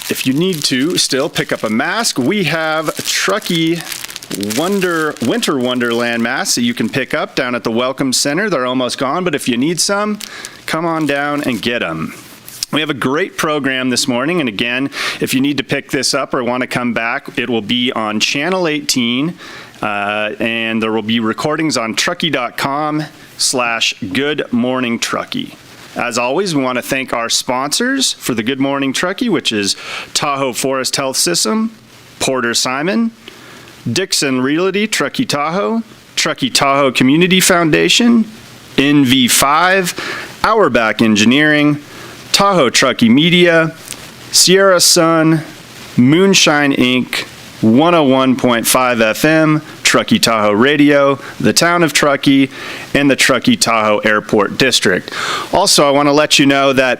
if you need to still pick up a mask, we have Truckee Winter Wonderland masks that you can pick up down at the Welcome Center. They're almost gone, but if you need some, come on down and get them. We have a great program this morning, and again, if you need to pick this up or want to come back, it will be on Channel 18, and there will be recordings on truckee.com/Good Morning Truckee. As always, we want to thank our sponsors for the Good Morning Truckee, which is Tahoe Forest Health System, Porter Simon, Dixon Realty, Truckee Tahoe Community Foundation, NV5, Auerbach Engineering, Tahoe Truckee Media, Sierra Sun, Moonshine Inc., 101.5 FM, Truckee Tahoe Radio, the Town of Truckee, and the Truckee Tahoe Airport District. Also, I want to let you know that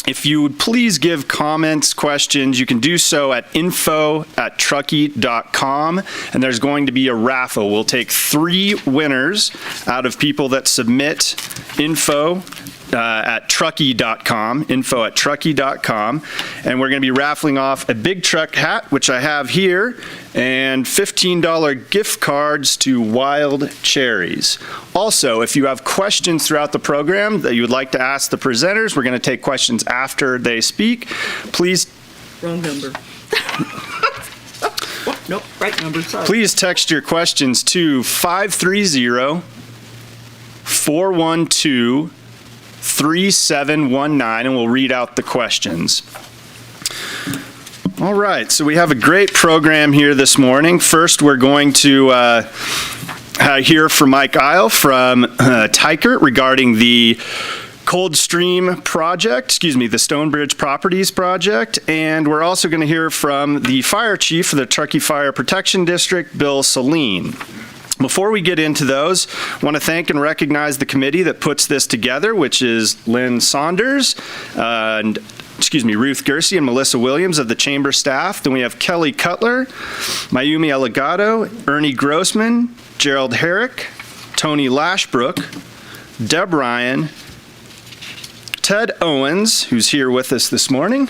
if you would please give comments, questions, you can do so at info@truckee.com, and there's going to be a raffle. We'll take 3 winners out of people that submit info at truckee.com, info@truckee.com, and we're going to be raffling off a big truck hat, which I have here, and $15 gift cards to Wild Cherries. Also, if you have questions throughout the program that you would like to ask the presenters, we're going to take questions after they speak. Please. Wrong number. Nope, right number, sorry. Please text your questions to 530-412-3719, and we'll read out the questions. All right, so we have a great program here this morning. First, we're going to hear from Mike Isle from Tykert regarding the Coldstream project, the Stonebridge Properties project, and we're also going to hear from the fire chief for the Truckee Fire Protection District, Bill Saline. Before we get into those, I want to thank and recognize the committee that puts this together, which is Lynn Saunders, Ruth Gersey and Melissa Williams of the chamber staff. Then we have Kelly Cutler, Mayumi Elegado, Ernie Grossman, Gerald Herrick, Tony Lashbrook, Deb Ryan, Ted Owens, who's here with us this morning,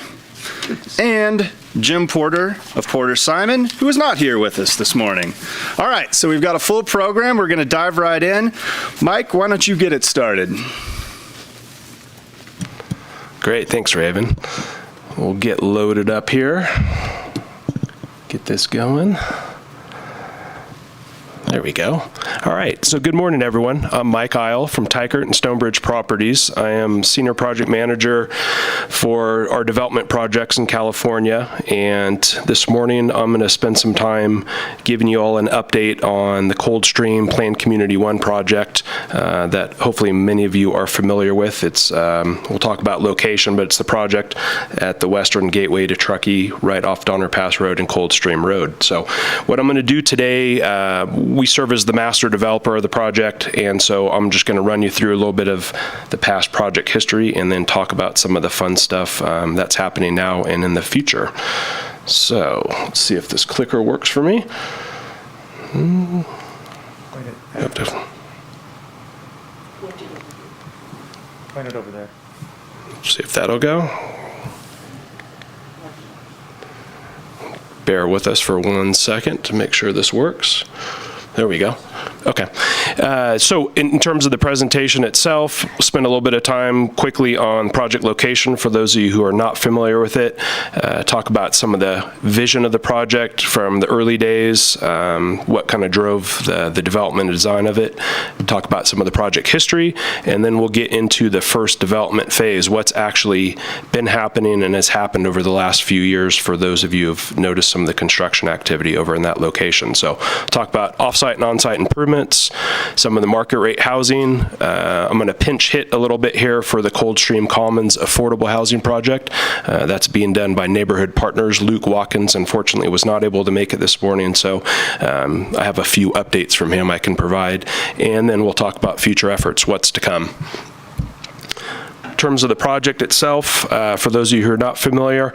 and Jim Porter of Porter Simon, who is not here with us this morning. All right, so we've got a full program. We're going to dive right in. Mike, why don't you get it started? Great, thanks, Raven. We'll get loaded up here. Get this going. There we go. All right, so good morning, everyone. I'm Mike Isle from Tykert and Stonebridge Properties. I am Senior Project Manager for our development projects in California, and this morning I'm going to spend some time giving you all an update on the Coldstream Planned Community 1 project that hopefully many of you are familiar with. It's we'll talk about location, but it's the project at the western gateway to Truckee, right off Donner Pass Road and Coldstream Road. So what I'm going to do today, we serve as the master developer of the project, and so I'm just going to run you through a little bit of the past project history and then talk about some of the fun stuff that's happening now and in the future. So let's see if this clicker works for me. Point it over there. Let's see if that'll go. Bear with us for 1 second to make sure this works. There we go. Okay. So in terms of the presentation itself, we'll spend a little bit of time quickly on project location for those of you who are not familiar with it. Talk about some of the vision of the project from the early days, what kind of drove the development and design of it. Talk about some of the project history, and then we'll get into the first development phase, what's actually been happening and has happened over the last few years for those of you who've noticed some of the construction activity over in that location. So talk about off-site and on-site improvements, some of the market rate housing. I'm going to pinch hit a little bit here for the Coldstream Commons affordable housing project. That's being done by Neighborhood Partners. Luke Watkins, unfortunately, was not able to make it this morning, so I have a few updates from him I can provide, and then we'll talk about future efforts, what's to come. In terms of the project itself, for those of you who are not familiar,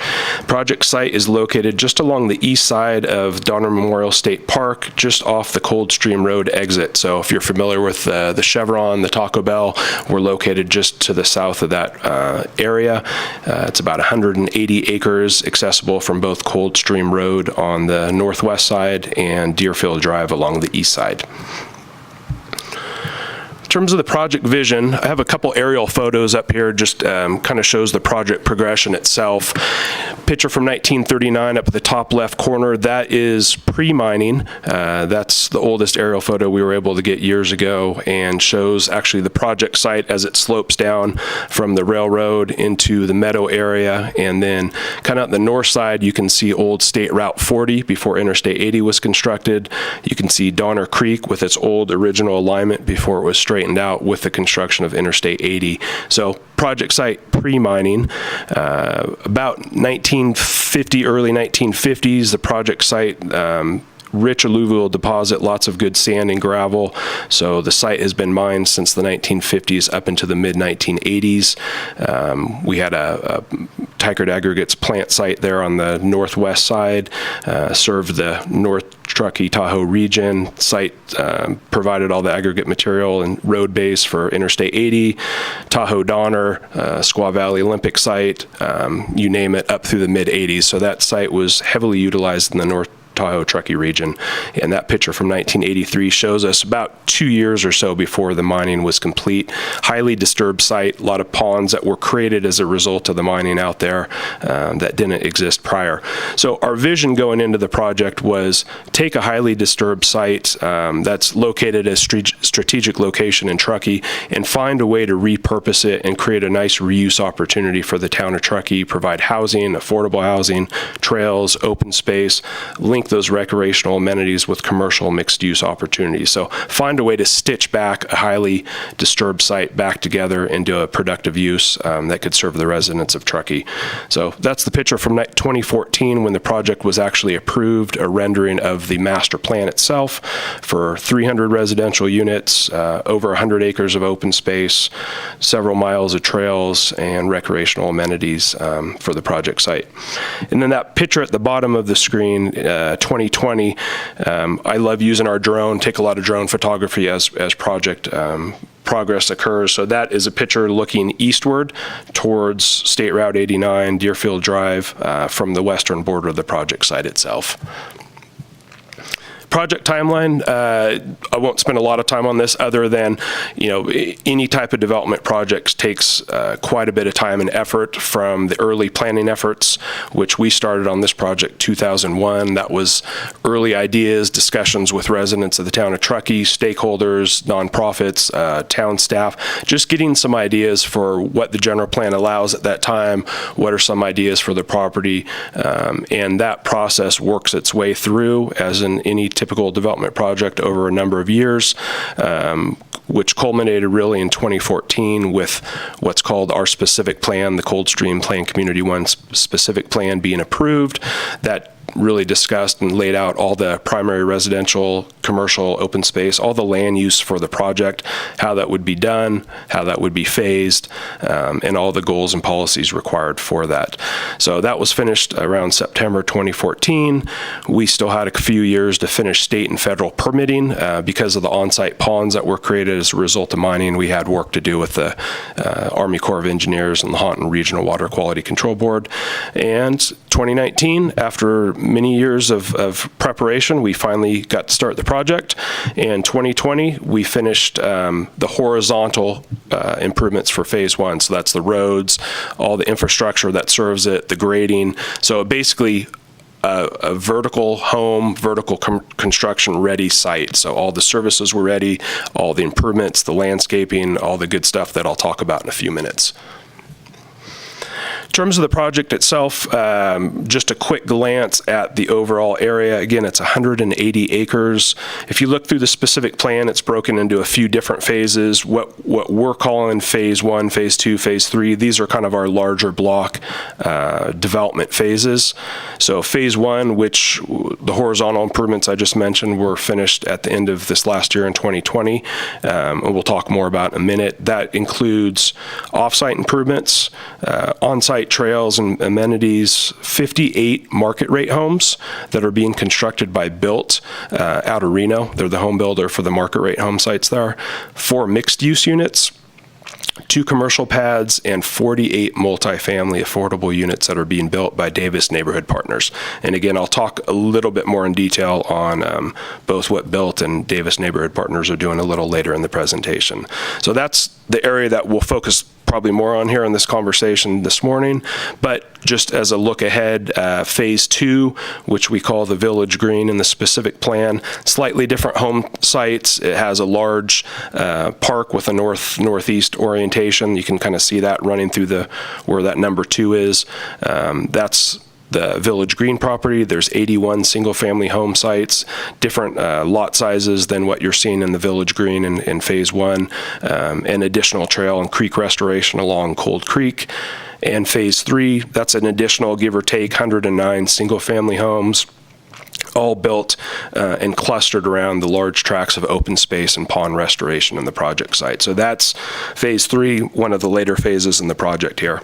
project site is located just along the east side of Donner Memorial State Park, just off the Coldstream Road exit. So if you're familiar with the Chevron, the Taco Bell, we're located just to the south of that area. It's about 180 acres, accessible from both Coldstream Road on the northwest side and Deerfield Drive along the east side. In terms of the project vision, I have a couple aerial photos up here, just kind of shows the project progression itself. Picture from 1939 up at the top left corner, that is pre-mining. That's the oldest aerial photo we were able to get years ago, and shows actually the project site as it slopes down from the railroad into the meadow area. And then kind of on the north side, you can see old State Route 40 before Interstate 80 was constructed. You can see Donner Creek with its old original alignment before it was straightened out with the construction of Interstate 80. So project site pre-mining, about 1950, early 1950s, the project site, rich alluvial deposit, lots of good sand and gravel. So the site has been mined since the 1950s up into the mid-1980s. We had a Tykert Aggregates plant site there on the northwest side, served the North Truckee Tahoe region. Site provided all the aggregate material and road base for Interstate 80, Tahoe Donner, Squaw Valley Olympic site, you name it, up through the mid-80s. So that site was heavily utilized in the North Tahoe Truckee region. And that picture from 1983 shows us about 2 years or so before the mining was complete. Highly disturbed site, a lot of ponds that were created as a result of the mining out there that didn't exist prior. So our vision going into the project was take a highly disturbed site that's located as strategic location in Truckee and find a way to repurpose it and create a nice reuse opportunity for the town of Truckee, provide housing, affordable housing, trails, open space, link those recreational amenities with commercial mixed-use opportunities. So find a way to stitch back a highly disturbed site back together into a productive use that could serve the residents of Truckee. So that's the picture from 2014 when the project was actually approved, a rendering of the master plan itself for 300 residential units, over 100 acres of open space, several miles of trails and recreational amenities for the project site. And then that picture at the bottom of the screen, 2020, I love using our drone, take a lot of drone photography as project progress occurs. So that is a picture looking eastward towards State Route 89, Deerfield Drive, from the western border of the project site itself. Project timeline, I won't spend a lot of time on this other than, any type of development projects takes quite a bit of time and effort from the early planning efforts, which we started on this project 2001. That was early ideas, discussions with residents of the town of Truckee, stakeholders, nonprofits, town staff, just getting some ideas for what the general plan allows at that time, what are some ideas for the property, and that process works its way through as in any typical development project over a number of years, which culminated really in 2014 with what's called our specific plan, the Coldstream Plan Community 1 specific plan being approved. That really discussed and laid out all the primary residential, commercial, open space, all the land use for the project, how that would be done, how that would be phased, and all the goals and policies required for that. So that was finished around September 2014. We still had a few years to finish state and federal permitting because of the on-site ponds that were created as a result of mining. We had work to do with the Army Corps of Engineers and the Haunton Regional Water Quality Control Board. And 2019, after many years of preparation, we finally got to start the project. In 2020, we finished the horizontal improvements for phase 1. So that's the roads, all the infrastructure that serves it, the grading. So basically a vertical home, vertical construction ready site. So all the services were ready, all the improvements, the landscaping, all the good stuff that I'll talk about in a few minutes. In terms of the project itself, just a quick glance at the overall area. Again, it's 180 acres. If you look through the specific plan, it's broken into a few different phases. What we're calling phase 1, phase 2, phase 3, these are kind of our larger block development phases. So phase 1, which the horizontal improvements I just mentioned were finished at the end of this last year in 2020, and we'll talk more about in a minute. That includes off-site improvements, on-site trails and amenities, 58 market rate homes that are being constructed by Built out of Reno. They're the home builder for the market rate home sites there. 4 mixed-use units, 2 commercial pads, and 48 multifamily affordable units that are being built by Davis Neighborhood Partners. And again, I'll talk a little bit more in detail on both what Built and Davis Neighborhood Partners are doing a little later in the presentation. So that's the area that we'll focus probably more on here in this conversation this morning. But just as a look ahead, phase 2, which we call the Village Green in the specific plan, slightly different home sites. It has a large park with a northeast orientation. You can kind of see that running through where that number 2 is. That's the Village Green property. There's 81 single-family home sites, different lot sizes than what you're seeing in the Village Green in phase 1, and additional trail and creek restoration along Cold Creek. And phase 3, that's an additional, give or take, 109 single-family homes, all built and clustered around the large tracts of open space and pond restoration in the project site. So that's phase 3, one of the later phases in the project here.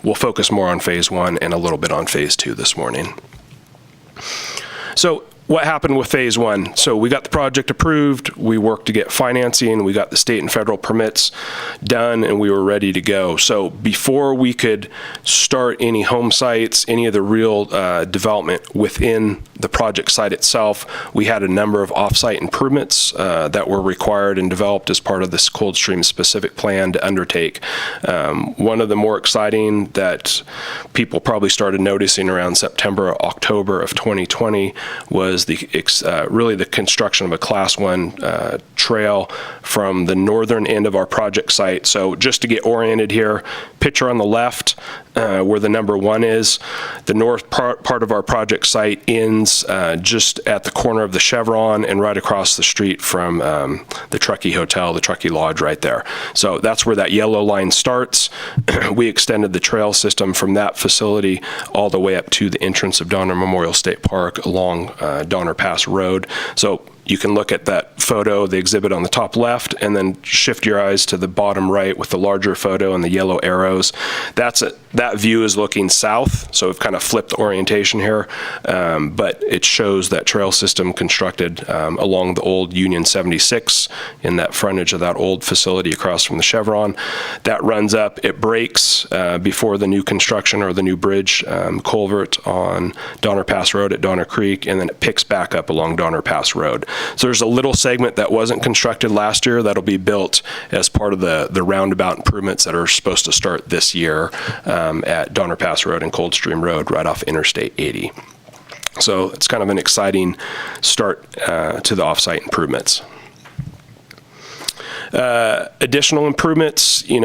We'll focus more on phase 1 and a little bit on phase 2 this morning. So what happened with phase 1? So we got the project approved, we worked to get financing, we got the state and federal permits done, and we were ready to go. So before we could start any home sites, any of the real development within the project site itself, we had a number of off-site improvements that were required and developed as part of this Coldstream specific plan to undertake. One of the more exciting that people probably started noticing around September, October of 2020 was really the construction of a Class 1 trail from the northern end of our project site. So just to get oriented here, picture on the left where the number 1 is, the north part of our project site ends just at the corner of the Chevron and right across the street from the Truckee Hotel, the Truckee Lodge right there. So that's where that yellow line starts. We extended the trail system from that facility all the way up to the entrance of Donner Memorial State Park along Donner Pass Road. So you can look at that photo, the exhibit on the top left, and then shift your eyes to the bottom right with the larger photo and the yellow arrows. That view is looking south, so we've kind of flipped the orientation here, but it shows that trail system constructed along the old Union 76 in that frontage of that old facility across from the Chevron. That runs up, it breaks before the new construction or the new bridge culvert on Donner Pass Road at Donner Creek, and then it picks back up along Donner Pass Road. So there's a little segment that wasn't constructed last year that'll be built as part of the roundabout improvements that are supposed to start this year at Donner Pass Road and Coldstream Road right off Interstate 80. So it's kind of an exciting start to the off-site improvements. Additional improvements, in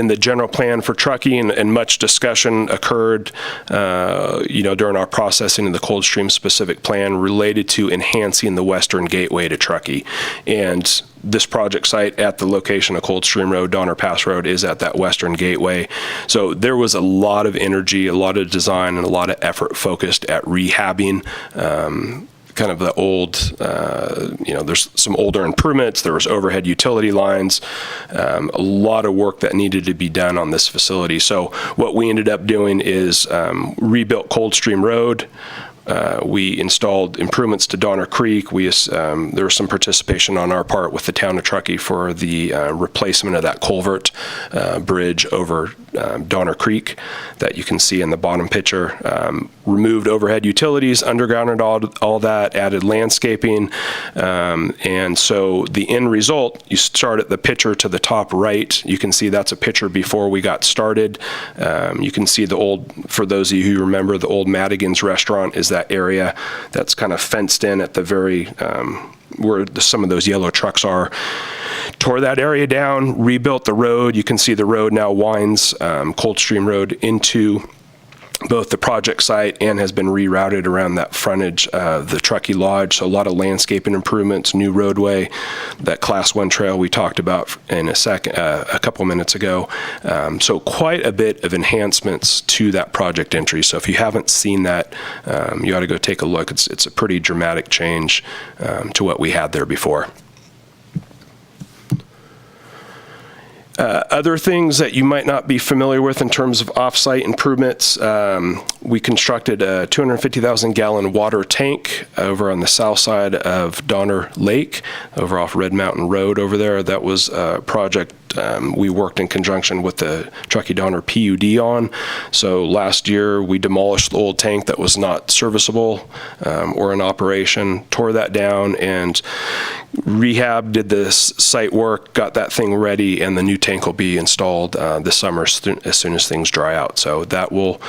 the general plan for Truckee, and much discussion occurred, during our processing of the Coldstream specific plan related to enhancing the western gateway to Truckee. And this project site at the location of Coldstream Road, Donner Pass Road, is at that western gateway. So there was a lot of energy, a lot of design, and a lot of effort focused at rehabbing kind of the old, there's some older improvements, there was overhead utility lines, a lot of work that needed to be done on this facility. So what we ended up doing is rebuilt Coldstream Road. We installed improvements to Donner Creek. There was some participation on our part with the town of Truckee for the replacement of that culvert bridge over Donner Creek that you can see in the bottom picture. Removed overhead utilities, undergrounded all that, added landscaping. And so the end result, you start at the picture to the top right. You can see that's a picture before we got started. You can see for those of you who remember, the old Madigan's restaurant is that area that's kind of fenced in at the very where some of those yellow trucks are. tore that area down, rebuilt the road. You can see the road now winds Coldstream Road into both the project site and has been rerouted around that frontage of the Truckee Lodge. So a lot of landscaping improvements, new roadway, that Class 1 trail we talked about in a couple minutes ago. So quite a bit of enhancements to that project entry. So if you haven't seen that, you ought to go take a look. It's a pretty dramatic change to what we had there before. Other things that you might not be familiar with in terms of off-site improvements, we constructed a 250,000-gallon water tank over on the south side of Donner Lake, over off Red Mountain Road over there. That was a project we worked in conjunction with the Truckee Donner PUD on. So last year we demolished the old tank that was not serviceable or in operation, tore that down and rehab, did this site work, got that thing ready, and the new tank will be installed this summer as soon as things dry out. So that will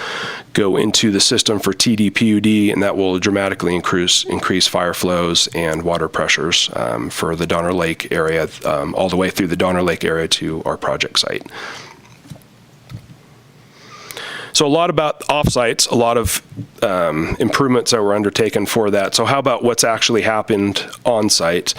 go into the system for TDPUD, and that will dramatically increase fire flows and water pressures for the Donner Lake area, all the way through the Donner Lake area to our project site. So a lot about offsites, a lot of improvements that were undertaken for that. So how about what's actually happened on site?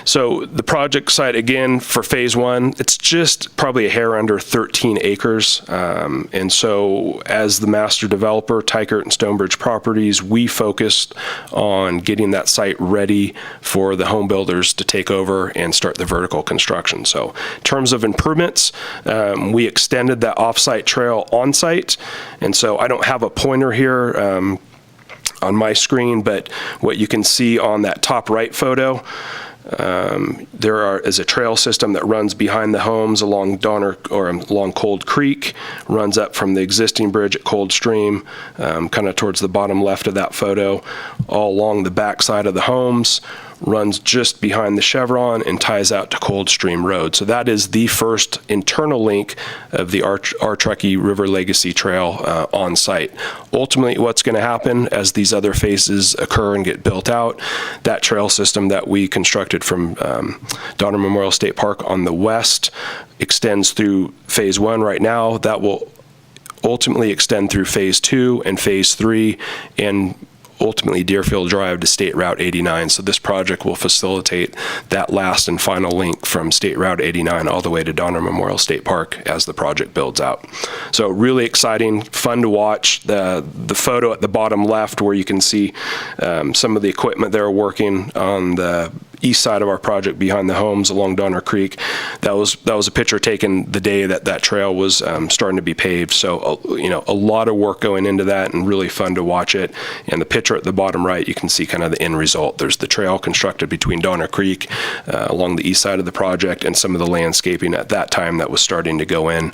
So the project site, again, for phase 1, it's just probably a hair under 13 acres. And so as the master developer, Tykert and Stonebridge Properties, we focused on getting that site ready for the home builders to take over and start the vertical construction. So in terms of improvements, we extended that offsite trail on site. And so I don't have a pointer here on my screen, but what you can see on that top right photo, is a trail system that runs behind the homes along along Cold Creek, runs up from the existing bridge at Coldstream, kind of towards the bottom left of that photo, all along the back side of the homes, runs just behind the chevron and ties out to Coldstream Road. So that is the first internal link of the our Truckee River Legacy Trail on site. Ultimately, what's going to happen as these other phases occur and get built out, that trail system that we constructed from Donner Memorial State Park on the west extends through phase 1 right now. That will ultimately extend through phase 2 and phase 3 and ultimately Deerfield Drive to State Route 89. So this project will facilitate that last and final link from State Route 89 all the way to Donner Memorial State Park as the project builds out. So really exciting, fun to watch. The photo at the bottom left where you can see some of the equipment they're working on the east side of our project behind the homes along Donner Creek. That was a picture taken the day that trail was starting to be paved. So a lot of work going into that and really fun to watch it. And the picture at the bottom right, you can see kind of the end result. There's the trail constructed between Donner Creek along the east side of the project and some of the landscaping at that time that was starting to go in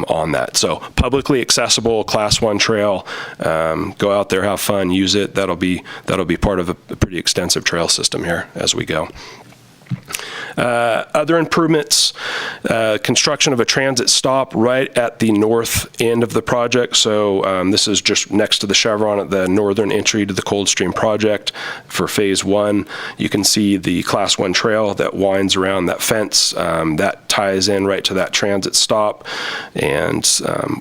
on that. So publicly accessible Class 1 trail. Go out there, have fun, use it. That'll be part of a pretty extensive trail system here as we go. Other improvements, construction of a transit stop right at the north end of the project. So this is just next to the chevron at the northern entry to the Coldstream project for phase 1. You can see the Class 1 trail that winds around that fence. That ties in right to that transit stop. And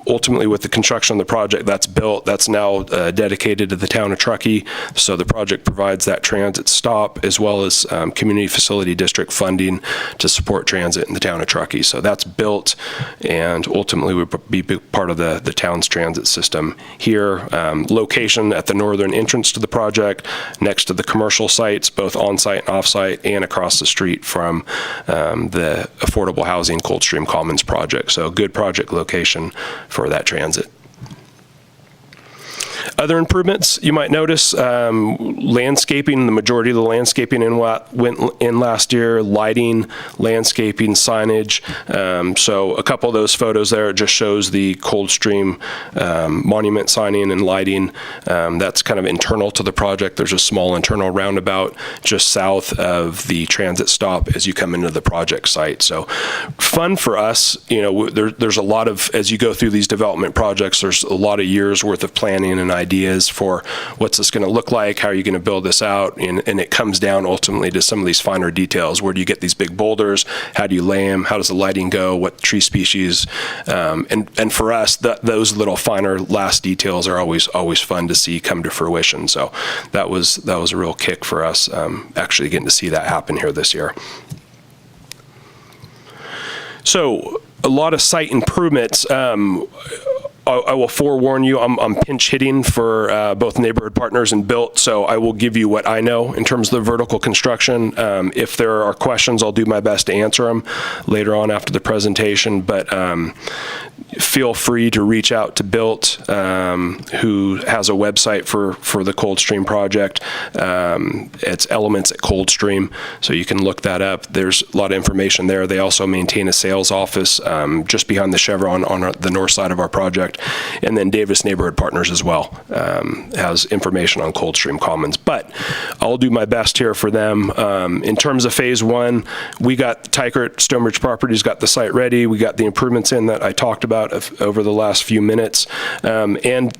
ultimately with the construction of the project that's built, that's now dedicated to the town of Truckee. So the project provides that transit stop as well as community facility district funding to support transit in the town of Truckee. So that's built and ultimately would be part of the town's transit system here. Location at the northern entrance to the project, next to the commercial sites, both on-site and off-site, and across the street from the Affordable Housing Coldstream Commons project. So good project location for that transit. Other improvements you might notice, landscaping, the majority of the landscaping went in last year, lighting, landscaping, signage. So a couple of those photos there just shows the Coldstream monument signing and lighting. That's kind of internal to the project. There's a small internal roundabout just south of the transit stop as you come into the project site. So fun for us, there's a lot of, as you go through these development projects, there's a lot of years worth of planning and ideas for what's this going to look like, how are you going to build this out, and it comes down ultimately to some of these finer details. Where do you get these big boulders? How do you lay them? How does the lighting go? What tree species? And for us, those little finer last details are always fun to see come to fruition. So that was a real kick for us, actually getting to see that happen here this year. So a lot of site improvements. I will forewarn you, I'm pinch hitting for both neighborhood partners and Built, so I will give you what I know in terms of the vertical construction. If there are questions, I'll do my best to answer them later on after the presentation, but feel free to reach out to Built, who has a website for the Coldstream project. It's Elements at Coldstream, so you can look that up. There's a lot of information there. They also maintain a sales office just behind the Chevron on the north side of our project. And then Davis Neighborhood Partners as well has information on Coldstream Commons. But I'll do my best here for them. In terms of phase one, we got Tykert Stonebridge Properties got the site ready. We got the improvements in that I talked about over the last few minutes. And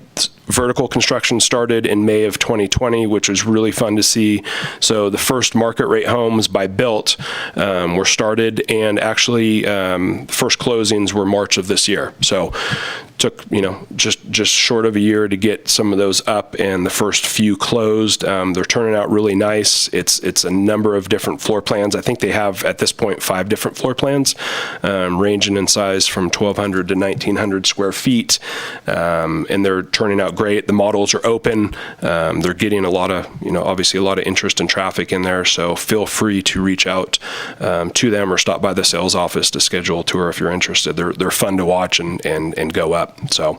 vertical construction started in May of 2020, which was really fun to see. So the first market rate homes by Built were started, and actually first closings were March of this year. So took, just short of a year to get some of those up, and the first few closed. They're turning out really nice. It's a number of different floor plans. I think they have at this point 5 different floor plans, ranging in size from 1,200 to 1,900 square feet, and they're turning out great. The models are open. They're getting a lot of, obviously a lot of interest and traffic in there. So feel free to reach out to them or stop by the sales office to schedule a tour if you're interested. They're fun to watch and go up. So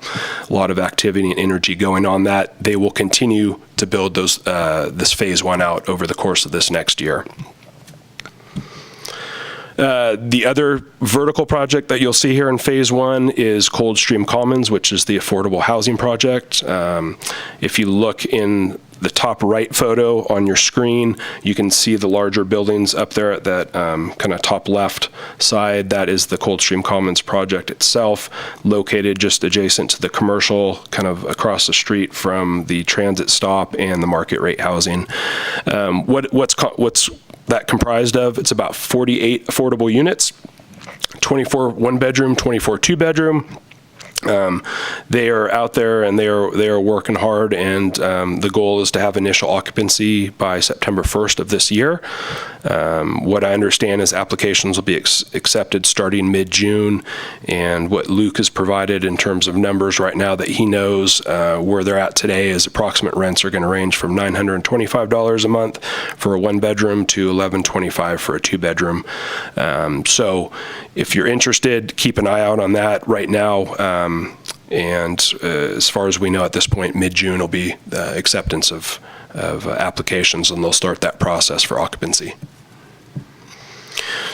a lot of activity and energy going on that. They will continue to build this phase one out over the course of this next year. The other vertical project that you'll see here in phase one is Coldstream Commons, which is the affordable housing project. If you look in the top right photo on your screen, you can see the larger buildings up there at that kind of top left side. That is the Coldstream Commons project itself, located just adjacent to the commercial, kind of across the street from the transit stop and the market rate housing. What's that comprised of? It's about 48 affordable units, 24 one-bedroom, 24 two-bedroom. They are out there and they are working hard, and the goal is to have initial occupancy by September 1st of this year. What I understand is applications will be accepted starting mid-June, and what Luke has provided in terms of numbers right now that he knows where they're at today is approximate rents are going to range from $925 a month for a one-bedroom to $1,125 for a two-bedroom. So if you're interested, keep an eye out on that right now. And as far as we know at this point, mid-June will be the acceptance of applications, and they'll start that process for occupancy.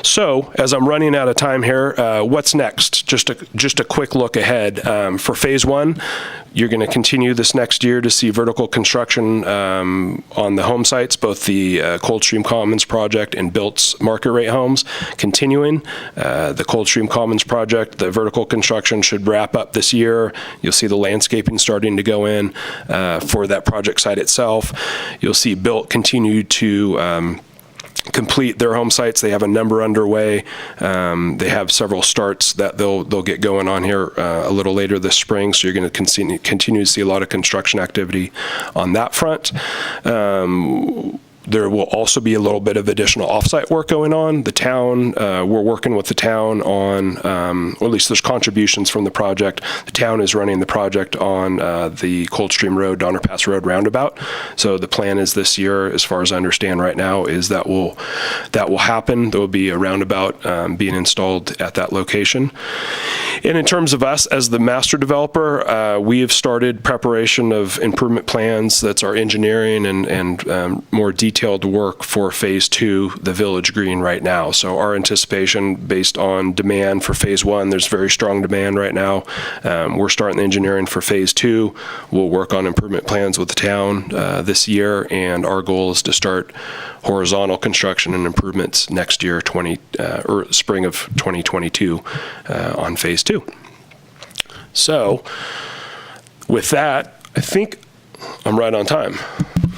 So, as I'm running out of time here, what's next? Just a quick look ahead. For phase one, you're going to continue this next year to see vertical construction on the home sites, both the Coldstream Commons project and Built's market rate homes continuing. The Coldstream Commons project, the vertical construction should wrap up this year. You'll see the landscaping starting to go in for that project site itself. You'll see Built continue to complete their home sites. They have a number underway. They have several starts that they'll get going on here a little later this spring. So you're going to continue to see a lot of construction activity on that front. There will also be a little bit of additional offsite work going on. The town, we're working with the town on, or at least there's contributions from the project. The town is running the project on the Coldstream Road, Donner Pass Road roundabout. So the plan is this year, as far as I understand right now, is that will happen. There will be a roundabout being installed at that location. And in terms of us as the master developer, we have started preparation of improvement plans. That's our engineering and more detailed work for phase two, the Village Green, right now. So our anticipation based on demand for phase one, there's very strong demand right now. We're starting the engineering for phase two. We'll work on improvement plans with the town this year, and our goal is to start horizontal construction and improvements next year, or spring of 2022 on phase two. So with that, I think I'm right on time.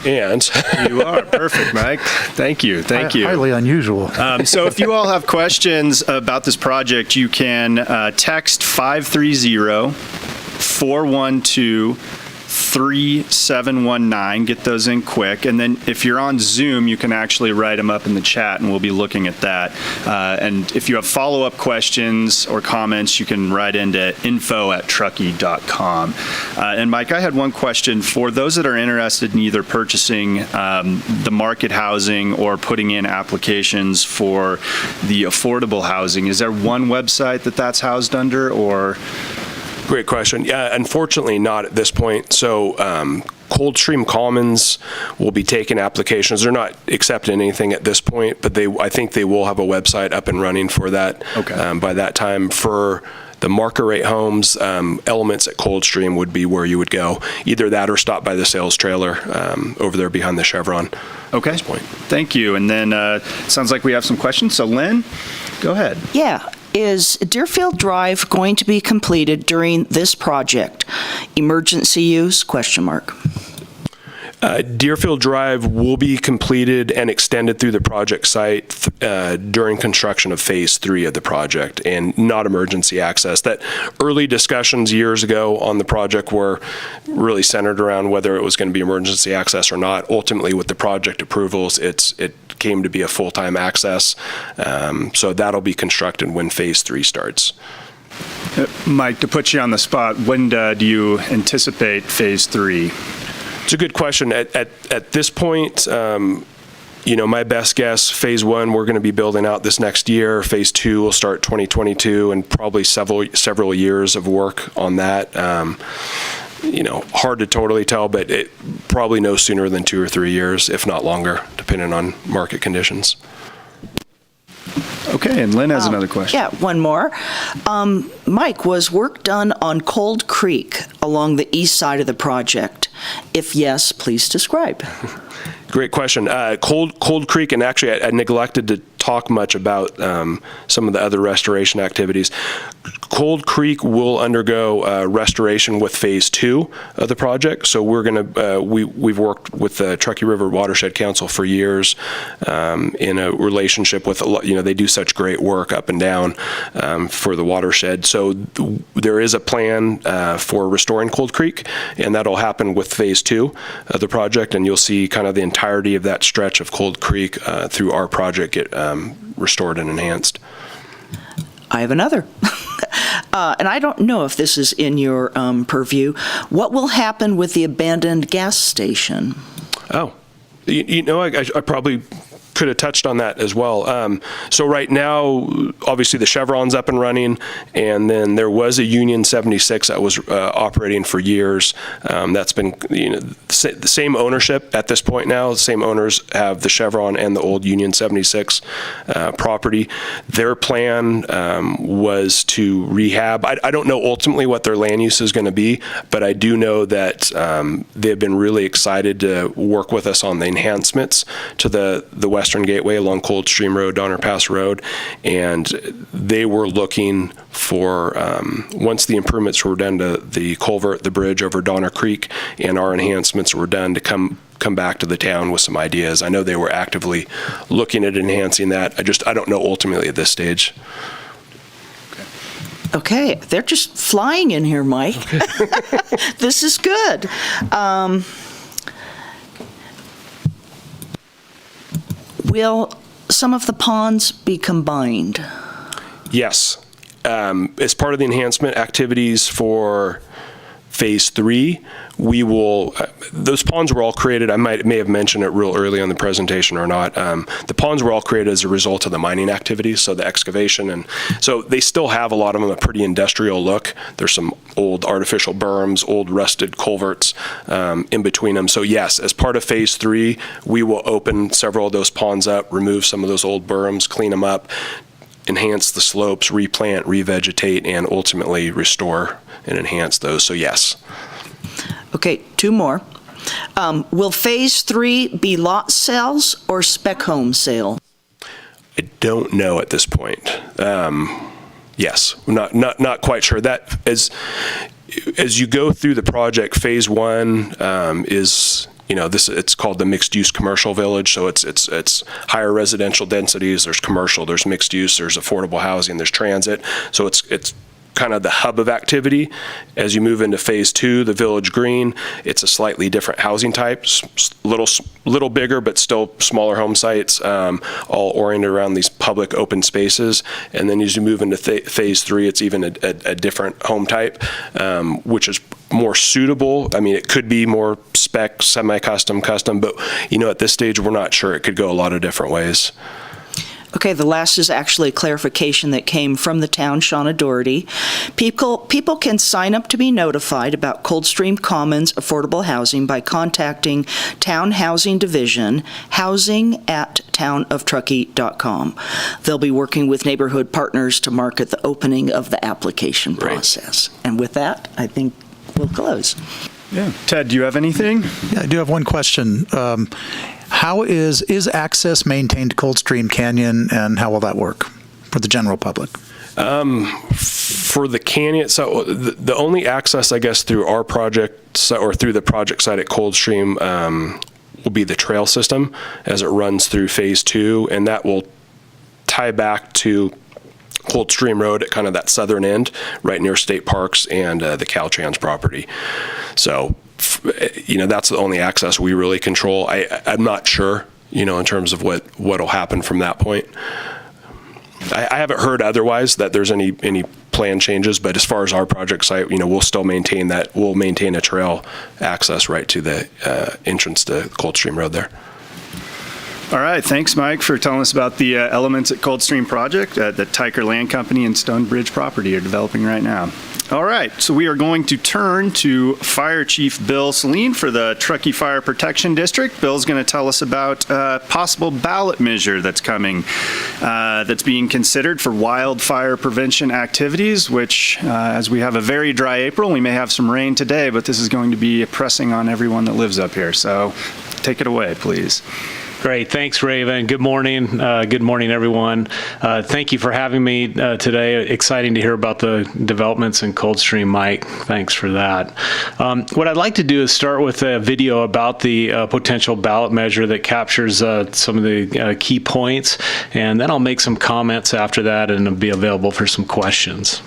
And You are. Perfect, Mike. Thank you. Thank you. Highly unusual. So if you all have questions about this project, you can text 530-412-3719. Get those in quick. And then if you're on Zoom, you can actually write them up in the chat, and we'll be looking at that. And if you have follow-up questions or comments, you can write into info@truckee.com. And Mike, I had one question for those that are interested in either purchasing the market housing or putting in applications for the affordable housing. Is there one website that that's housed under, or? great question. Yeah, unfortunately not at this point. So Coldstream Commons will be taking applications. They're not accepting anything at this point, but I think they will have a website up and running for that by that time. For the market rate homes, Elements at Coldstream would be where you would go. Either that or stop by the sales trailer over there behind the Chevron. Okay. At this point. Thank you. And then sounds like we have some questions. So Lynn, go ahead. Yeah. Is Deerfield Drive going to be completed during this project? Emergency use, ? Deerfield Drive will be completed and extended through the project site during construction of Phase 3 of the project, and not emergency access. That early discussions years ago on the project were really centered around whether it was going to be emergency access or not. Ultimately, with the project approvals, it came to be a full-time access. So that'll be constructed when Phase 3 starts. Mike, to put you on the spot, when do you anticipate Phase 3? It's a good question. At this point, my best guess, Phase 1, we're going to be building out this next year. Phase 2 will start 2022, and probably several years of work on that. Hard to totally tell, but probably no sooner than 2 or 3 years, if not longer, depending on market conditions. Okay, and Lynn has another question. Yeah, one more. Mike, was work done on Cold Creek along the east side of the project? If yes, please describe. Great question. Cold Creek, and actually I neglected to talk much about some of the other restoration activities. Cold Creek will undergo restoration with Phase 2 of the project. So we're going to we've worked with the Truckee River Watershed Council for years in a relationship with they do such great work up and down for the watershed. So there is a plan for restoring Cold Creek, and that'll happen with Phase 2 of the project, and you'll see kind of the entirety of that stretch of Cold Creek through our project get restored and enhanced. I have another. And I don't know if this is in your purview. What will happen with the abandoned gas station? Oh, I probably could have touched on that as well. So right now, obviously the Chevron's up and running, and then there was a Union 76 that was operating for years. That's been the same ownership at this point now. The same owners have the Chevron and the old Union 76 property. Their plan was to rehab. I don't know ultimately what their land use is going to be, but I do know that they've been really excited to work with us on the enhancements to the Western Gateway along Coldstream Road, Donner Pass Road, and they were looking for, once the improvements were done to the culvert, the bridge over Donner Creek, and our enhancements were done, to come back to the town with some ideas. I know they were actively looking at enhancing that. I don't know ultimately at this stage. Okay, they're just flying in here, Mike. This is good. Will some of the ponds be combined? Yes. As part of the enhancement activities for Phase 3, we will, those ponds were all created, I may have mentioned it real early on the presentation or not. The ponds were all created as a result of the mining activities, so the excavation, and so they still have a lot of them a pretty industrial look. There's some old artificial berms, old rusted culverts in between them. So yes, as part of Phase 3, we will open several of those ponds up, remove some of those old berms, clean them up, enhance the slopes, replant, revegetate, and ultimately restore and enhance those. So yes. Okay, two more. Will Phase 3 be lot sales or spec home sale? I don't know at this point. Yes, not quite sure. That is, as you go through the project, phase one is, it's called the mixed use commercial village. So it's higher residential densities. There's commercial, there's mixed use, there's affordable housing, there's transit. So it's kind of the hub of activity. As you move into phase two, the Village Green, it's a slightly different housing type, little bigger, but still smaller home sites, all oriented around these public open spaces. And then as you move into phase three, it's even a different home type, which is more suitable. I mean, it could be more spec, semi-custom, custom, but at this stage, we're not sure. It could go a lot of different ways. Okay, the last is actually a clarification that came from the town, Shauna Doherty. People can sign up to be notified about Coldstream Commons affordable housing by contacting Town Housing Division, housing@townoftruckee.com. They'll be working with neighborhood partners to market the opening of the application process. Right. And with that, I think we'll close. Yeah. Ted, do you have anything? Yeah, I do have one question. How is access maintained to Coldstream Canyon, and how will that work for the general public? For the canyon, so the only access, I guess, through our project or through the project site at Coldstream will be the trail system as it runs through phase two, and that will tie back to Coldstream Road at kind of that southern end, right near state parks and the Caltrans property. So, that's the only access we really control. I'm not sure, in terms of what'll happen from that point. I haven't heard otherwise that there's any plan changes, but as far as our project site, we'll still maintain that. We'll maintain a trail access right to the entrance to Coldstream Road there. All right, thanks, Mike, for telling us about the elements at Coldstream Project that Tyker Land Company and Stonebridge Property are developing right now. All right, so we are going to turn to Fire Chief Bill Saline for the Truckee Fire Protection District. Bill's going to tell us about a possible ballot measure that's coming, that's being considered for wildfire prevention activities, which, as we have a very dry April, we may have some rain today, but this is going to be pressing on everyone that lives up here. So take it away, please. Great. Thanks, Raven. Good morning. Good morning, everyone. Thank you for having me today. Exciting to hear about the developments in Coldstream, Mike. Thanks for that. What I'd like to do is start with a video about the potential ballot measure that captures some of the key points, and then I'll make some comments after that and it'll be available for some questions.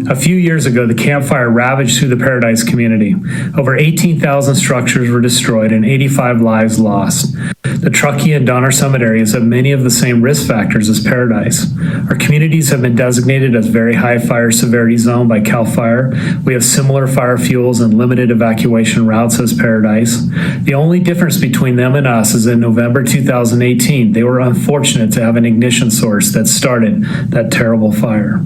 A few years ago, the campfire ravaged through the Paradise community. Over 18,000 structures were destroyed and 85 lives lost. The Truckee and Donner Summit areas have many of the same risk factors as Paradise. Our communities have been designated as very high fire severity zone by CAL FIRE. We have similar fire fuels and limited evacuation routes as Paradise. The only difference between them and us is in November 2018, they were unfortunate to have an ignition source that started that terrible fire.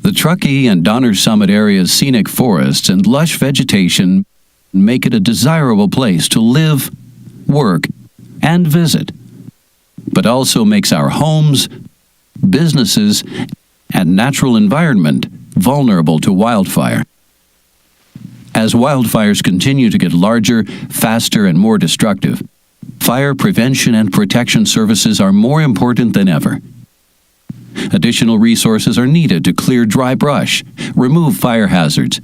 The Truckee and Donner Summit area's scenic forests and lush vegetation make it a desirable place to live, work, and visit, but also makes our homes, businesses, and natural environment vulnerable to wildfire. As wildfires continue to get larger, faster, and more destructive, fire prevention and protection services are more important than ever. Additional resources are needed to clear dry brush, remove fire hazards,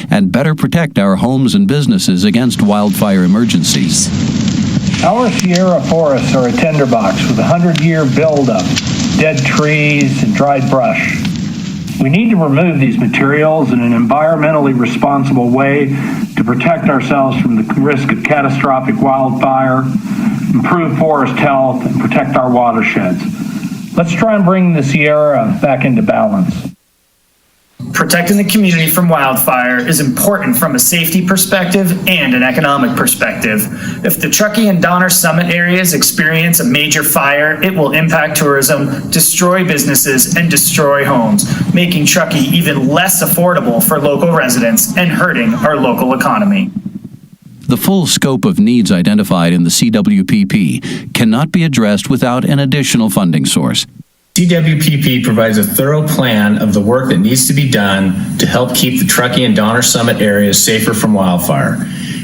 and better protect our homes and businesses against wildfire emergencies. Our Sierra forests are a tinderbox with a 100-year buildup, dead trees, and dried brush. We need to remove these materials in an environmentally responsible way to protect ourselves from the risk of catastrophic wildfire, improve forest health, and protect our watersheds. Let's try and bring the Sierra back into balance. Protecting the community from wildfire is important from a safety perspective and an economic perspective. If the Truckee and Donner Summit areas experience a major fire, it will impact tourism, destroy businesses, and destroy homes, making Truckee even less affordable for local residents and hurting our local economy. The full scope of needs identified in the CWPP cannot be addressed without an additional funding source. CWPP provides a thorough plan of the work that needs to be done to help keep the Truckee and Donner Summit areas safer from wildfire.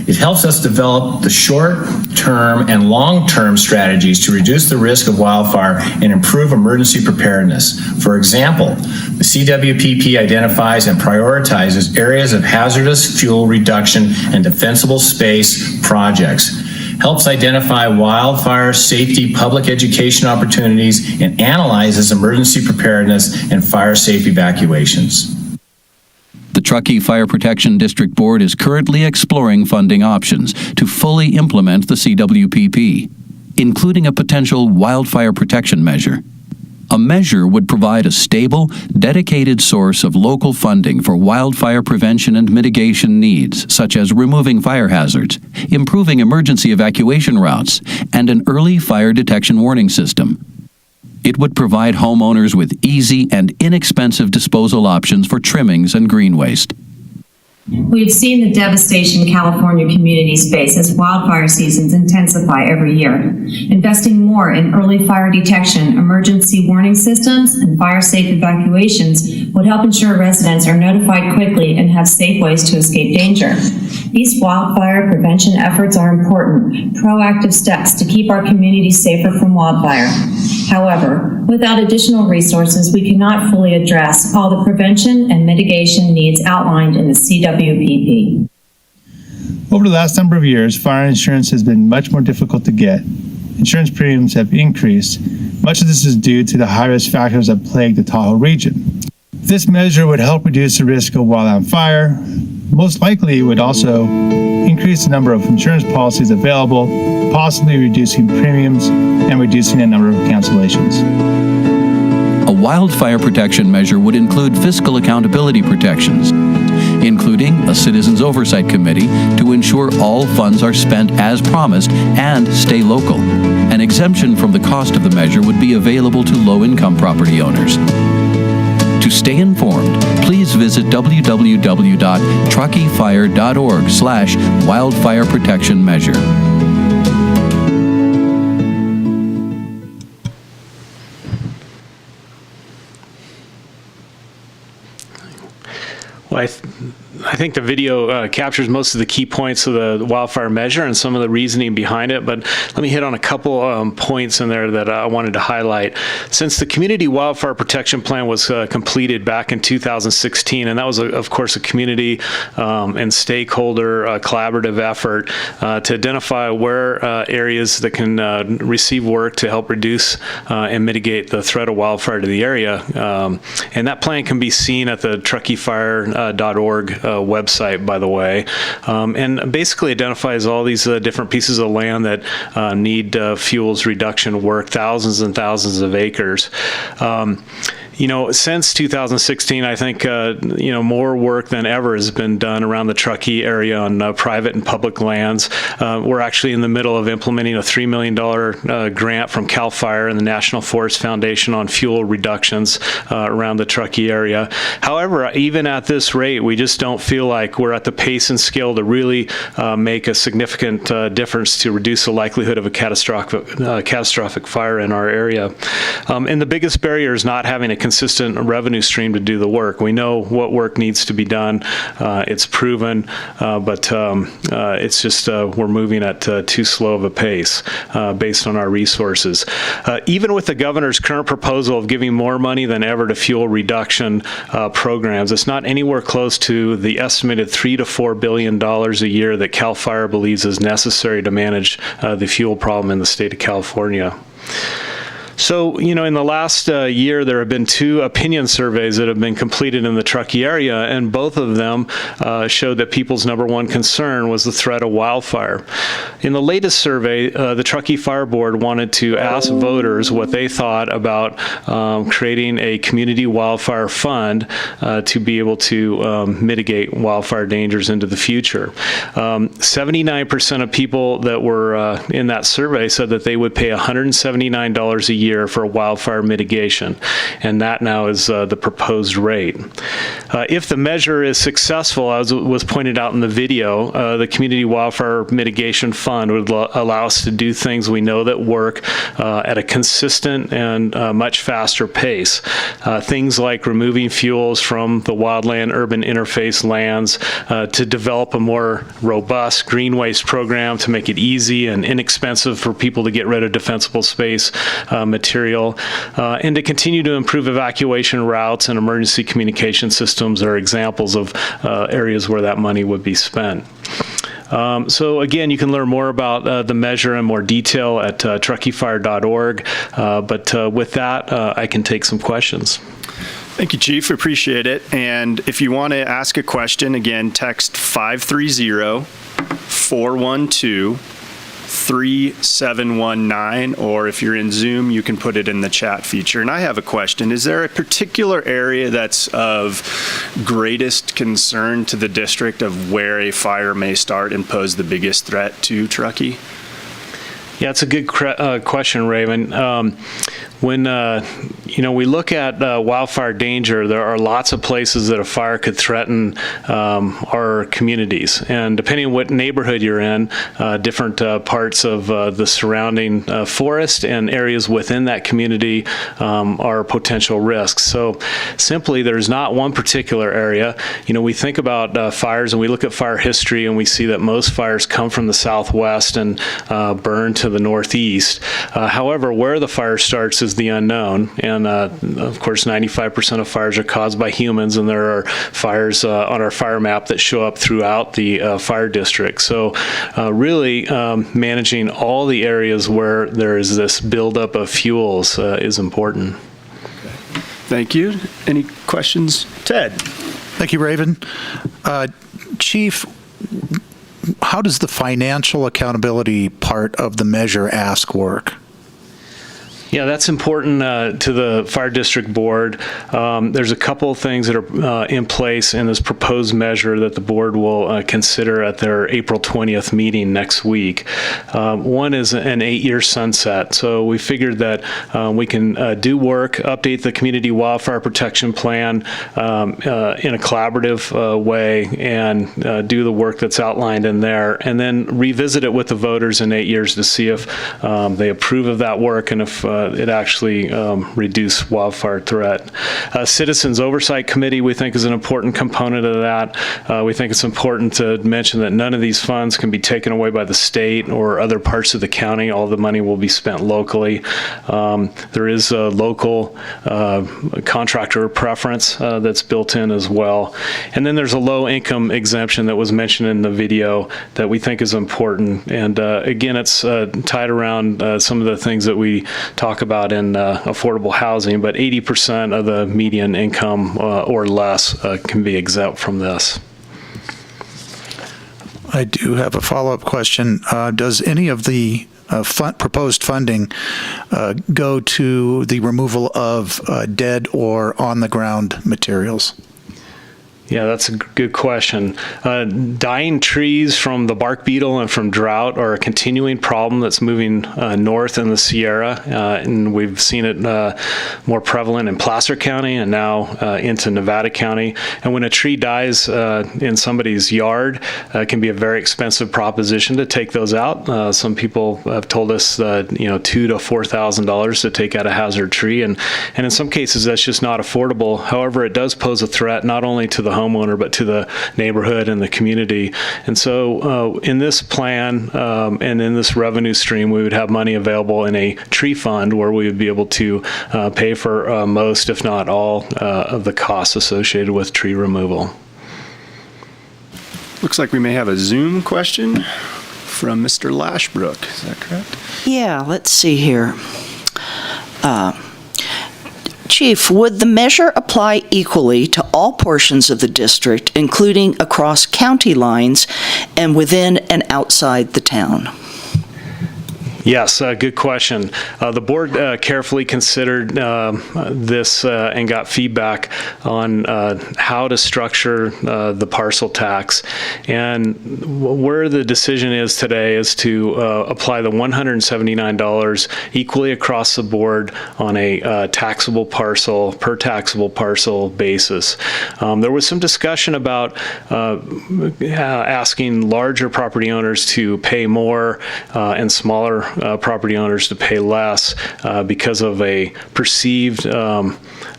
It helps us develop the short-term and long-term strategies to reduce the risk of wildfire and improve emergency preparedness. For example, the CWPP identifies and prioritizes areas of hazardous fuel reduction and defensible space projects, helps identify wildfire safety public education opportunities, and analyzes emergency preparedness and fire safe evacuations. The Truckee Fire Protection District Board is currently exploring funding options to fully implement the CWPP, including a potential wildfire protection measure. A measure would provide a stable, dedicated source of local funding for wildfire prevention and mitigation needs, such as removing fire hazards, improving emergency evacuation routes, and an early fire detection warning system. It would provide homeowners with easy and inexpensive disposal options for trimmings and green waste. We've seen the devastation California communities face as wildfire seasons intensify every year. Investing more in early fire detection, emergency warning systems, and fire-safe evacuations would help ensure residents are notified quickly and have safe ways to escape danger. These wildfire prevention efforts are important, proactive steps to keep our communities safer from wildfire. However, without additional resources, we cannot fully address all the prevention and mitigation needs outlined in the CWPP. Over the last number of years, fire insurance has been much more difficult to get. Insurance premiums have increased. Much of this is due to the high-risk factors that plague the Tahoe region. This measure would help reduce the risk of wildland fire. Most likely, it would also increase the number of insurance policies available, possibly reducing premiums and reducing the number of cancellations. A wildfire protection measure would include fiscal accountability protections, including a Citizens Oversight Committee to ensure all funds are spent as promised and stay local. An exemption from the cost of the measure would be available to low-income property owners. To stay informed, please visit www.truckeefire.org/wildfire protection measure. Well, I think the video captures most of the key points of the wildfire measure and some of the reasoning behind it, but let me hit on a couple points in there that I wanted to highlight. Since the Community Wildfire Protection Plan was completed back in 2016, and that was, of course, a community and stakeholder collaborative effort to identify where areas that can receive work to help reduce and mitigate the threat of wildfire to the area. And that plan can be seen at the truckeefire.org website, by the way, and basically identifies all these different pieces of land that need fuels reduction work, thousands and thousands of acres. You know, since 2016, I think, you know, more work than ever has been done around the Truckee area on private and public lands. We're actually in the middle of implementing a $3 million grant from CAL FIRE and the National Forest Foundation on fuel reductions around the Truckee area. However, even at this rate, we just don't feel like we're at the pace and scale to really make a significant difference to reduce the likelihood of a catastrophic fire in our area. And the biggest barrier is not having a consistent revenue stream to do the work. We know what work needs to be done. It's proven, but it's just we're moving at too slow of a pace based on our resources. Even with the governor's current proposal of giving more money than ever to fuel reduction programs, it's not anywhere close to the estimated $3 to $4 billion a year that CAL FIRE believes is necessary to manage the fuel problem in the state of California. So, in the last year, there have been 2 opinion surveys that have been completed in the Truckee area, and both of them showed that people's number one concern was the threat of wildfire. In the latest survey, the Truckee Fire Board wanted to ask voters what they thought about creating a community wildfire fund to be able to mitigate wildfire dangers into the future. 79% of people that were in that survey said that they would pay $179 a year for wildfire mitigation, and that now is the proposed rate. If the measure is successful, as was pointed out in the video, the Community Wildfire Mitigation Fund would allow us to do things we know that work at a consistent and much faster pace. Things like removing fuels from the wildland-urban interface lands, to develop a more robust green waste program to make it easy and inexpensive for people to get rid of defensible space material, and to continue to improve evacuation routes and emergency communication systems are examples of areas where that money would be spent. So again, you can learn more about the measure in more detail at truckeefire.org, but with that, I can take some questions. Thank you, Chief. Appreciate it. And if you want to ask a question, again, text 530-412-3719, or if you're in Zoom, you can put it in the chat feature. And I have a question. Is there a particular area that's of greatest concern to the district of where a fire may start and pose the biggest threat to Truckee? Yeah, it's a good question, Raven. When we look at wildfire danger, there are lots of places that a fire could threaten our communities. And depending on what neighborhood you're in, different parts of the surrounding forest and areas within that community are potential risks. So simply, there's not one particular area. We think about fires and we look at fire history and we see that most fires come from the southwest and burn to the northeast. However, where the fire starts is the unknown, and of course 95% of fires are caused by humans, and there are fires on our fire map that show up throughout the fire district. So really managing all the areas where there is this buildup of fuels is important. Thank you. Any questions? Ted. Thank you, Raven. Chief, how does the financial accountability part of the measure ask work? Yeah, that's important to the Fire District Board. There's a couple of things that are in place in this proposed measure that the board will consider at their April 20th meeting next week. One is an 8-year sunset. So we figured that we can do work, update the Community Wildfire Protection Plan in a collaborative way, and do the work that's outlined in there, and then revisit it with the voters in 8 years to see if they approve of that work and if it actually reduced wildfire threat. Citizens Oversight Committee, we think, is an important component of that. We think it's important to mention that none of these funds can be taken away by the state or other parts of the county. All the money will be spent locally. There is a local contractor preference that's built in as well. And then there's a low-income exemption that was mentioned in the video that we think is important. And again, it's tied around some of the things that we talk about in affordable housing, but 80% of the median income or less can be exempt from this. I do have a follow-up question. Does any of the proposed funding go to the removal of dead or on-the-ground materials? Yeah, that's a good question. Dying trees from the bark beetle and from drought are a continuing problem that's moving north in the Sierra, and we've seen it more prevalent in Placer County and now into Nevada County. And when a tree dies in somebody's yard, it can be a very expensive proposition to take those out. Some people have told us $2,000 to $4,000 to take out a hazard tree, and in some cases that's just not affordable. However, it does pose a threat not only to the homeowner, but to the neighborhood and the community. And so in this plan and in this revenue stream, we would have money available in a tree fund where we would be able to pay for most, if not all, of the costs associated with tree removal. Looks like we may have a Zoom question from Mr. Lashbrook. Is that correct? Yeah, let's see here. Chief, would the measure apply equally to all portions of the district, including across county lines and within and outside the town? Yes, good question. The board carefully considered this and got feedback on how to structure the parcel tax. And where the decision is today is to apply the $179 equally across the board on a taxable parcel, per taxable parcel basis. There was some discussion about asking larger property owners to pay more and smaller property owners to pay less because of a perceived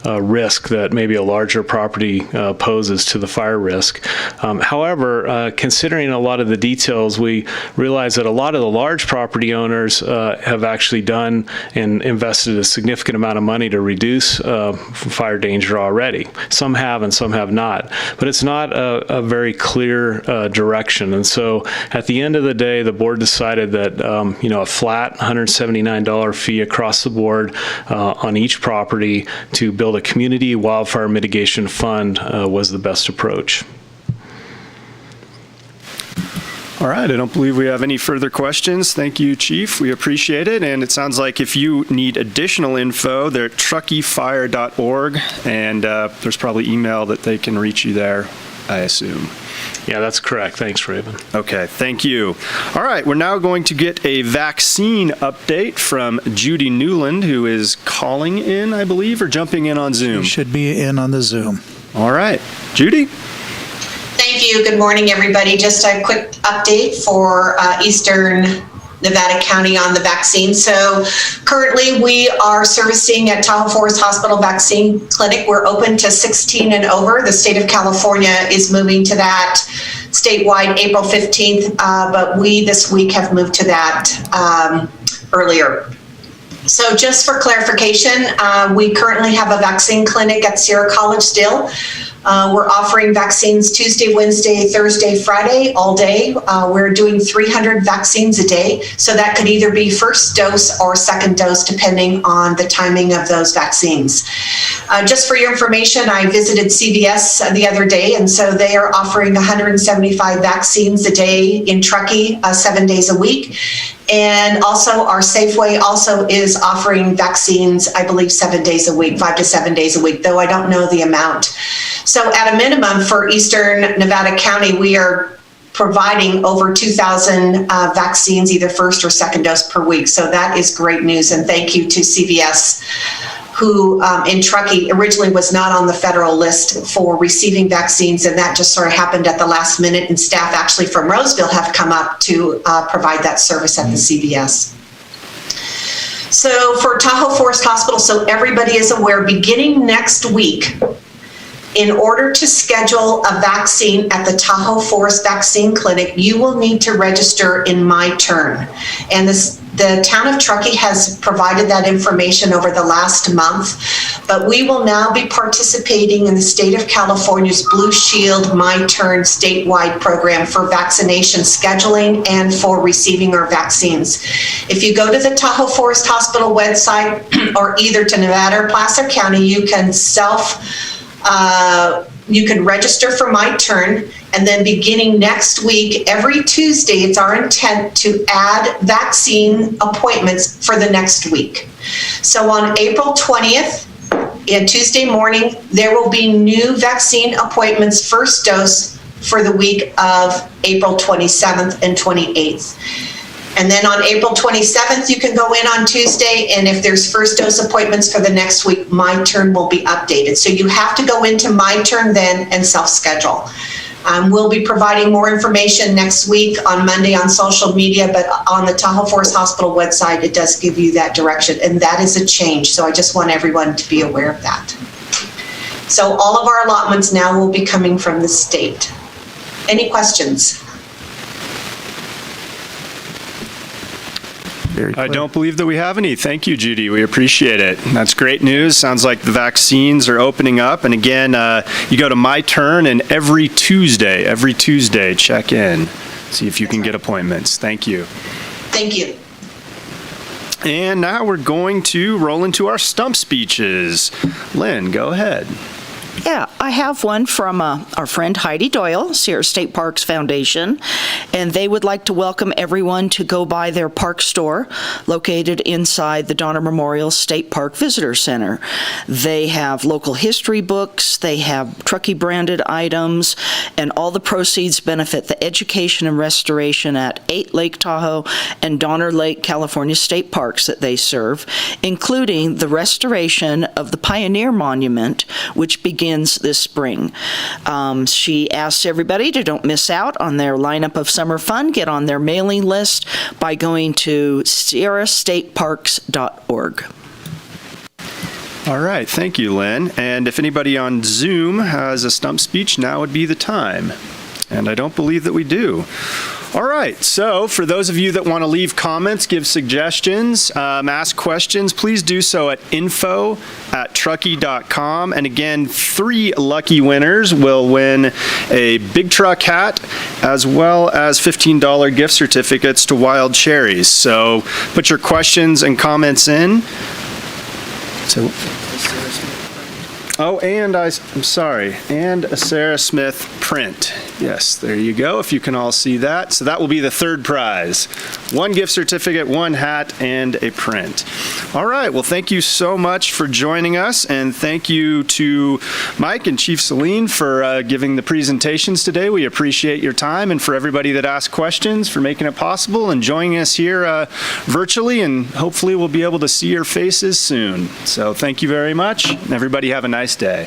risk that maybe a larger property poses to the fire risk. However, considering a lot of the details, we realize that a lot of the large property owners have actually done and invested a significant amount of money to reduce fire danger already. Some have and some have not. But it's not a very clear direction. And so at the end of the day, the board decided that a flat $179 fee across the board on each property to build a community wildfire mitigation fund was the best approach. All right, I don't believe we have any further questions. Thank you, Chief. We appreciate it. And it sounds like if you need additional info, they're at truckeefire.org, and there's probably email that they can reach you there, I assume. Yeah, that's correct. Thanks, Raven. Okay, thank you. All right, we're now going to get a vaccine update from Judy Newland, who is calling in, I believe, or jumping in on Zoom. You should be in on the Zoom. All right, Judy? Thank you. Good morning, everybody. Just a quick update for Eastern Nevada County on the vaccine. So currently we are servicing at Tahoe Forest Hospital Vaccine Clinic. We're open to 16 and over. The state of California is moving to that statewide April 15th, but we this week have moved to that earlier. So just for clarification, we currently have a vaccine clinic at Sierra College still. We're offering vaccines Tuesday, Wednesday, Thursday, Friday, all day. We're doing 300 vaccines a day. So that could either be first dose or second dose, depending on the timing of those vaccines. Just for your information, I visited CVS the other day, and so they are offering 175 vaccines a day in Truckee, 7 days a week. And also our Safeway also is offering vaccines, I believe 7 days a week, 5 to 7 days a week, though I don't know the amount. So at a minimum for Eastern Nevada County, we are providing over 2,000 vaccines, either first or second dose per week. So that is great news. And thank you to CVS, who in Truckee originally was not on the federal list for receiving vaccines. And that just sort of happened at the last minute. And staff actually from Roseville have come up to provide that service at the CVS. So for Tahoe Forest Hospital, so everybody is aware, beginning next week, in order to schedule a vaccine at the Tahoe Forest Vaccine Clinic, you will need to register in My Turn. And the town of Truckee has provided that information over the last month, but we will now be participating in the state of California's Blue Shield My Turn statewide program for vaccination scheduling and for receiving our vaccines. If you go to the Tahoe Forest Hospital website or either to Nevada or Placer County, you can you can register for My Turn, and then beginning next week, every Tuesday, it's our intent to add vaccine appointments for the next week. So on April 20th, and Tuesday morning, there will be new vaccine appointments, first dose, for the week of April 27th and 28th. And then on April 27th, you can go in on Tuesday, and if there's first dose appointments for the next week, My Turn will be updated. So you have to go into My Turn then and self-schedule. We'll be providing more information next week on Monday on social media, but on the Tahoe Forest Hospital website, it does give you that direction, and that is a change. So I just want everyone to be aware of that. So all of our allotments now will be coming from the state. Any questions? I don't believe that we have any. Thank you, Judy. We appreciate it. That's great news. Sounds like the vaccines are opening up. And again, you go to My Turn, and every Tuesday, check in. See if you can get appointments. Thank you. Thank you. And now we're going to roll into our stump speeches. Lynn, go ahead. Yeah, I have one from our friend Heidi Doyle, Sierra State Parks Foundation, and they would like to welcome everyone to go by their park store located inside the Donner Memorial State Park Visitor Center. They have local history books, they have Truckee branded items, and all the proceeds benefit the education and restoration at 8 Lake Tahoe and Donner Lake, California State Parks that they serve, including the restoration of the Pioneer Monument, which begins this spring. She asks everybody to don't miss out on their lineup of summer fun. Get on their mailing list by going to sierrastateparks.org. All right, thank you, Lynn. And if anybody on Zoom has a stump speech, now would be the time. And I don't believe that we do. All right, so for those of you that want to leave comments, give suggestions, ask questions, please do so at info@truckee.com. And again, 3 lucky winners will win a big truck hat as well as $15 gift certificates to Wild Cherries. So put your questions and comments in. So, oh, and I'm sorry, and a Sarah Smith print. Yes, there you go, if you can all see that. So that will be the third prize. 1 gift certificate, 1 hat, and a print. All right, well, thank you so much for joining us, and thank you to Mike and Chief Celine for giving the presentations today. We appreciate your time, and for everybody that asked questions, for making it possible and joining us here virtually, and hopefully we'll be able to see your faces soon. So thank you very much, and everybody have a nice day.